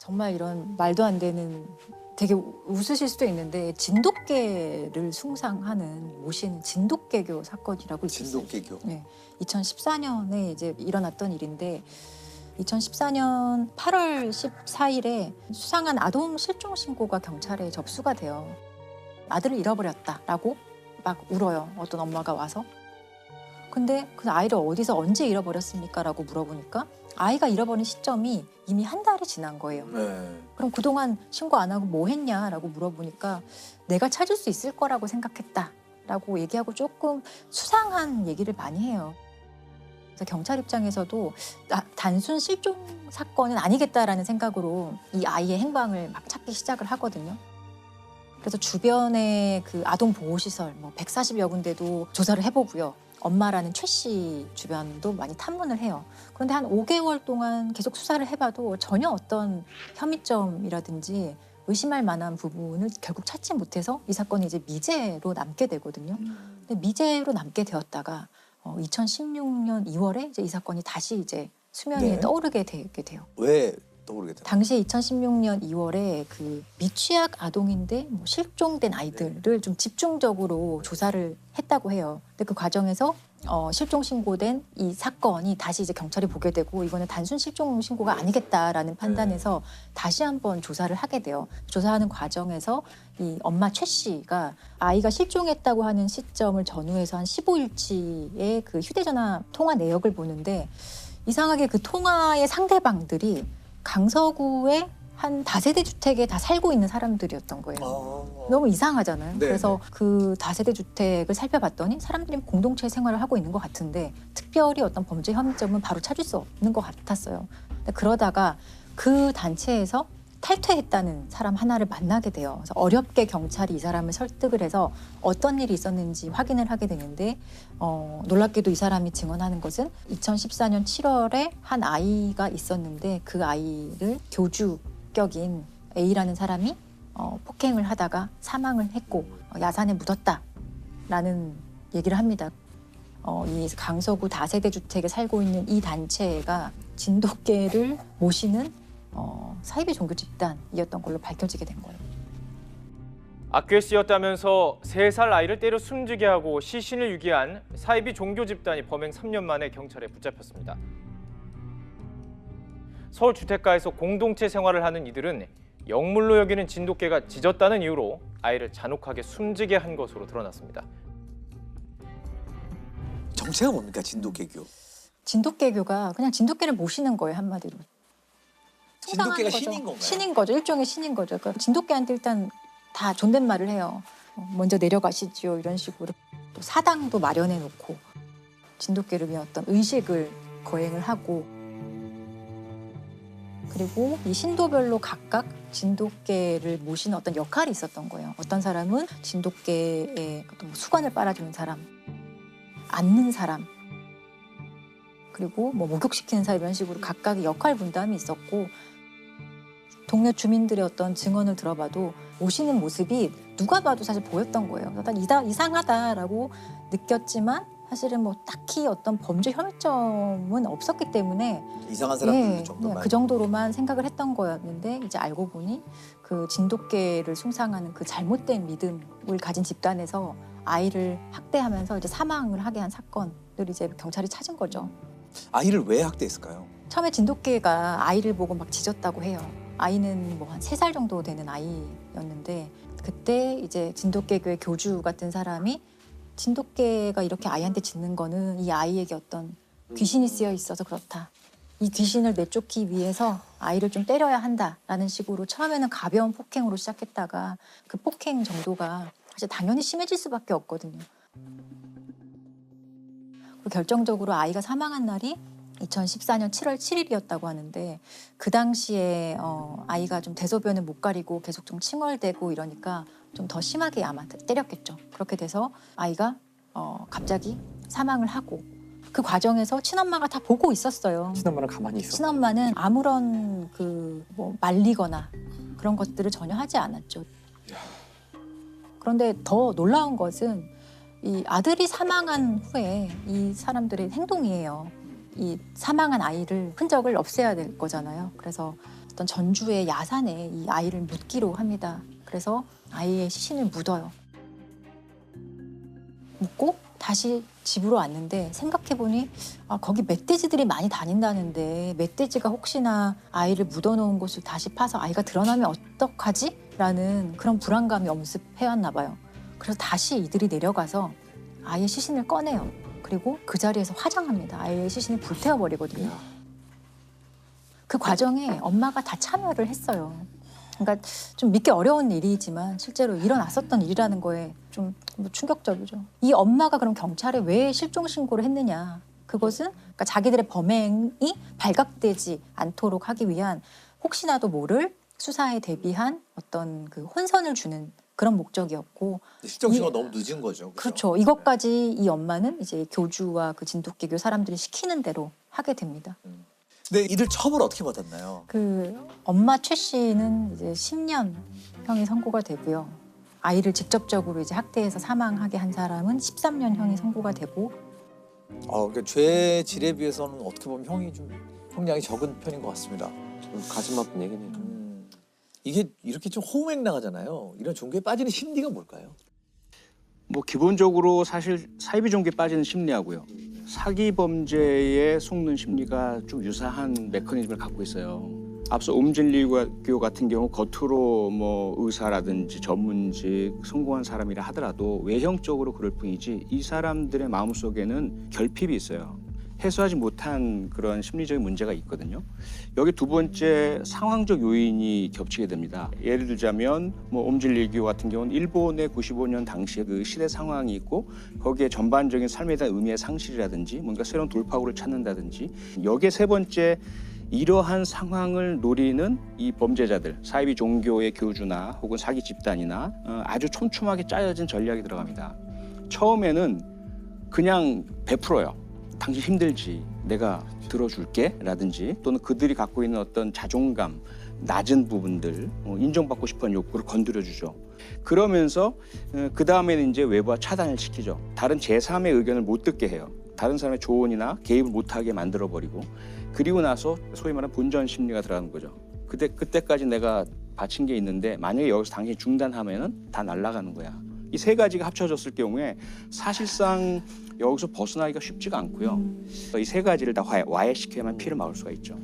정말 이런 말도 안 되는 되게 웃으실 수도 있는데 진돗개를 숭상하는 모시는 진돗개교 사건이라고 있었어요. 진돗개교. 네, 2014년에 이제 일어났던 일인데 2014년 8월 14일에 수상한 아동 실종 신고가 경찰에 접수가 돼요. 아들을 잃어버렸다라고 막 울어요. 어떤 엄마가 와서. 근데 그 아이를 어디서 언제 잃어버렸습니까? 라고 물어보니까 아이가 잃어버린 시점이 이미 한 달이 지난 거예요. 네. 그럼 그동안 신고 안 하고 뭐 했냐라고 물어보니까 내가 찾을 수 있을 거라고 생각했다라고 얘기하고 조금 수상한 얘기를 많이 해요. 그래서 경찰 입장에서도 단순 실종 사건은 아니겠다라는 생각으로 이 아이의 행방을 막 찾기 시작을 하거든요. 그래서 주변의 그 아동보호시설 뭐 140여 군데도 조사를 해보고요. 엄마라는 최 씨 주변도 많이 탐문을 해요. 그런데 한 5개월 동안 계속 수사를 해봐도 전혀 어떤 혐의점이라든지 의심할 만한 부분을 결국 찾지 못해서 이 사건이 이제 미제로 남게 되거든요. 근데 미제로 남게 되었다가 2016년 2월에 이제 이 사건이 다시 이제 수면 위에 네. 떠오르게 되게 돼요. 왜 떠오르게 됐나요? 당시에 2016년 2월에 그 미취학 아동인데 뭐 실종된 아이들을 좀 집중적으로 조사를 했다고 해요. 근데 그 과정에서 실종 신고된 이 사건이 다시 이제 경찰이 보게 되고 이거는 단순 실종 신고가 아니겠다라는 판단에서 다시 한번 조사를 하게 돼요. 조사하는 과정에서 이 엄마 최 씨가 아이가 실종했다고 하는 시점을 전후해서 한 15일치의 그 휴대전화 통화 내역을 보는데 이상하게 그 통화의 상대방들이 강서구의 한 다세대 주택에 다 살고 있는 사람들이었던 거예요. 너무 이상하잖아요. 네, 그래서 그 다세대 주택을 살펴봤더니 사람들이 공동체 생활을 하고 있는 것 같은데 특별히 어떤 범죄 혐의점은 바로 찾을 수 없는 것 같았어요. 근데 그러다가 그 단체에서 탈퇴했다는 사람 하나를 만나게 돼요. 그래서 어렵게 경찰이 이 사람을 설득을 해서 어떤 일이 있었는지 확인을 하게 되는데 놀랍게도 이 사람이 증언하는 것은 2014년 7월에 한 아이가 있었는데 그 아이를 교주격인 A라는 사람이 폭행을 하다가 사망을 했고 야산에 묻었다라는 얘기를 합니다. 이 강서구 다세대 주택에 살고 있는 이 단체가 진돗개를 모시는 사이비 종교 집단이었던 걸로 밝혀지게 된 거예요. 악귀에 쓰였다면서 3살 아이를 때려 숨지게 하고 시신을 유기한 사이비 종교 집단이 범행 3년 만에 경찰에 붙잡혔습니다. 서울 주택가에서 공동체 생활을 하는 이들은 영물로 여기는 진돗개가 짖었다는 이유로 아이를 잔혹하게 숨지게 한 것으로 드러났습니다. 정체가 뭡니까 진돗개교? 진돗개교가 그냥 진돗개를 모시는 거예요, 한마디로. 진돗개가 거죠. 신인 건가요? 신인 거죠. 일종의 신인 거죠. 그러니까 진돗개한테 일단 다 존댓말을 해요. 먼저 내려가시지요 이런 식으로. 또 사당도 마련해 놓고 진돗개를 위한 어떤 의식을 거행을 하고 그리고 이 신도별로 각각 진돗개를 모시는 어떤 역할이 있었던 거예요. 어떤 사람은 진돗개의 어떤 뭐 수건을 빨아주는 사람, 앉는 사람, 그리고 뭐 목욕시키는 사람 이런 식으로 각각의 역할 분담이 있었고 동네 주민들의 어떤 증언을 들어봐도 오시는 모습이 누가 봐도 사실 보였던 거예요. 그러니까 이상하다라고 느꼈지만 사실은 뭐 딱히 어떤 범죄 혐의점은 없었기 때문에 이상한 사람들 예, 정도만. 그 정도로만 생각을 했던 거였는데 이제 알고 보니 그 진돗개를 숭상하는 그 잘못된 믿음을 가진 집단에서 아이를 학대하면서 이제 사망을 하게 한 사건을 이제 경찰이 찾은 거죠. 아이를 왜 학대했을까요? 처음에 진돗개가 아이를 보고 막 짖었다고 해요. 아이는 뭐 한 3살 정도 되는 아이였는데 그때 이제 진돗개교의 교주 같은 사람이 진돗개가 이렇게 아이한테 짖는 거는 이 아이에게 어떤 귀신이 쓰여 있어서 그렇다. 이 귀신을 내쫓기 위해서 아이를 좀 때려야 한다라는 식으로 처음에는 가벼운 폭행으로 시작했다가 그 폭행 정도가 사실 당연히 심해질 수밖에 없거든요. 그리고 결정적으로 아이가 사망한 날이 2014년 7월 7일이었다고 하는데 그 당시에 아이가 좀 대소변을 못 가리고 계속 좀 칭얼대고 이러니까 좀 더 심하게 아마 때렸겠죠. 그렇게 돼서 아이가 갑자기 사망을 하고 그 과정에서 친엄마가 다 보고 있었어요. 친엄마는 가만히 있어. 친엄마는 아무런 그 뭐 말리거나 그런 것들을 전혀 하지 않았죠. 그런데 더 놀라운 것은 이 아들이 사망한 후에 이 사람들의 행동이에요. 이 사망한 아이를 흔적을 없애야 될 거잖아요. 그래서 어떤 전주의 야산에 이 아이를 묻기로 합니다. 그래서 아이의 시신을 묻어요. 묻고 다시 집으로 왔는데 생각해보니 거기 멧돼지들이 많이 다닌다는데 멧돼지가 혹시나 아이를 묻어놓은 곳을 다시 파서 아이가 드러나면 어떡하지? 라는 그런 불안감이 엄습해왔나 봐요. 그래서 다시 이들이 내려가서 아이의 시신을 꺼내요. 그리고 그 자리에서 화장합니다. 아이의 시신을 불태워버리거든요. 그 과정에 엄마가 다 참여를 했어요. 그러니까 좀 믿기 어려운 일이지만 실제로 일어났었던 일이라는 거에 좀 충격적이죠. 이 엄마가 그럼 경찰에 왜 실종 신고를 했느냐? 그것은 그러니까 자기들의 범행이 발각되지 않도록 하기 위한 혹시나도 모를 수사에 대비한 어떤 그 혼선을 주는 그런 목적이었고. 실종 신고가 너무 늦은 거죠. 그렇죠. 이것까지 이 엄마는 이제 교주와 그 진돗개교 사람들이 시키는 대로 하게 됩니다. 근데 이들 처벌 어떻게 받았나요? 그 엄마 최 씨는 이제 10년 형이 선고가 되고요. 아이를 직접적으로 이제 학대해서 사망하게 한 사람은 13년 형이 선고가 되고. 그러니까 죄 질에 비해서는 어떻게 보면 형량이 적은 편인 것 같습니다. 가슴 아픈 얘기네요. 이게 이렇게 좀 호응행랑하잖아요. 이런 종교에 빠지는 심리가 뭘까요? 뭐 기본적으로 사실 사이비 종교에 빠지는 심리하고요. 사기 범죄에 속는 심리가 좀 유사한 메커니즘을 갖고 있어요. 앞서 옴진리교 같은 경우 겉으로 뭐 의사라든지 전문직 성공한 사람이라 하더라도 외형적으로 그럴 뿐이지 이 사람들의 마음속에는 결핍이 있어요. 해소하지 못한 그런 심리적인 문제가 있거든요. 여기 두 번째 상황적 요인이 겹치게 됩니다. 예를 들자면 뭐 옴진리교 같은 경우는 일본의 95년 당시의 그 시대 상황이 있고 거기에 전반적인 삶에 대한 의미의 상실이라든지 뭔가 새로운 돌파구를 찾는다든지 여기에 세 번째 이러한 상황을 노리는 이 범죄자들, 사이비 종교의 교주나 혹은 사기 집단이나 아주 촘촘하게 짜여진 전략이 들어갑니다. 처음에는 그냥 베풀어요. 당신 힘들지, 내가 들어줄게 라든지 또는 그들이 갖고 있는 어떤 자존감, 낮은 부분들, 인정받고 싶은 욕구를 건드려주죠. 그러면서 그 다음에는 이제 외부와 차단을 시키죠. 다른 제3의 의견을 못 듣게 해요. 다른 사람의 조언이나 개입을 못하게 만들어버리고 그리고 나서 소위 말하는 본전 심리가 들어가는 거죠. 그때까지 내가 바친 게 있는데 만약에 여기서 당신이 중단하면은 다 날아가는 거야. 이 세 가지가 합쳐졌을 경우에 사실상 여기서 벗어나기가 쉽지가 않고요. 이 세 가지를 다 와해시켜야만 피를 막을 수가 있죠.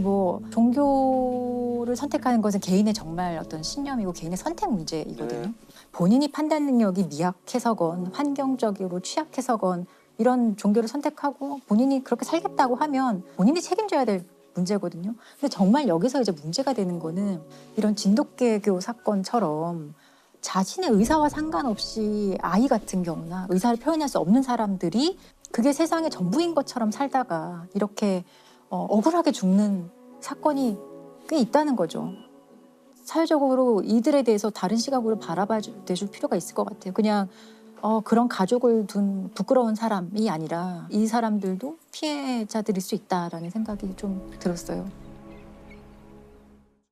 뭐 종교를 선택하는 것은 개인의 정말 어떤 신념이고 개인의 선택 문제이거든요. 네. 본인이 판단 능력이 미약해서건 환경적으로 취약해서건 이런 종교를 선택하고 본인이 그렇게 살겠다고 하면 본인이 책임져야 될 문제거든요. 근데 정말 여기서 이제 문제가 되는 거는 이런 진돗개교 사건처럼 자신의 의사와 상관없이 아이 같은 경우나 의사를 표현할 수 없는 사람들이 그게 세상의 전부인 것처럼 살다가 이렇게 억울하게 죽는 사건이 꽤 있다는 거죠. 사회적으로 이들에 대해서 다른 시각으로 바라봐 줄 필요가 있을 것 같아요. 그냥 그런 가족을 둔 부끄러운 사람이 아니라 이 사람들도 피해자들일 수 있다라는 생각이 좀 들었어요.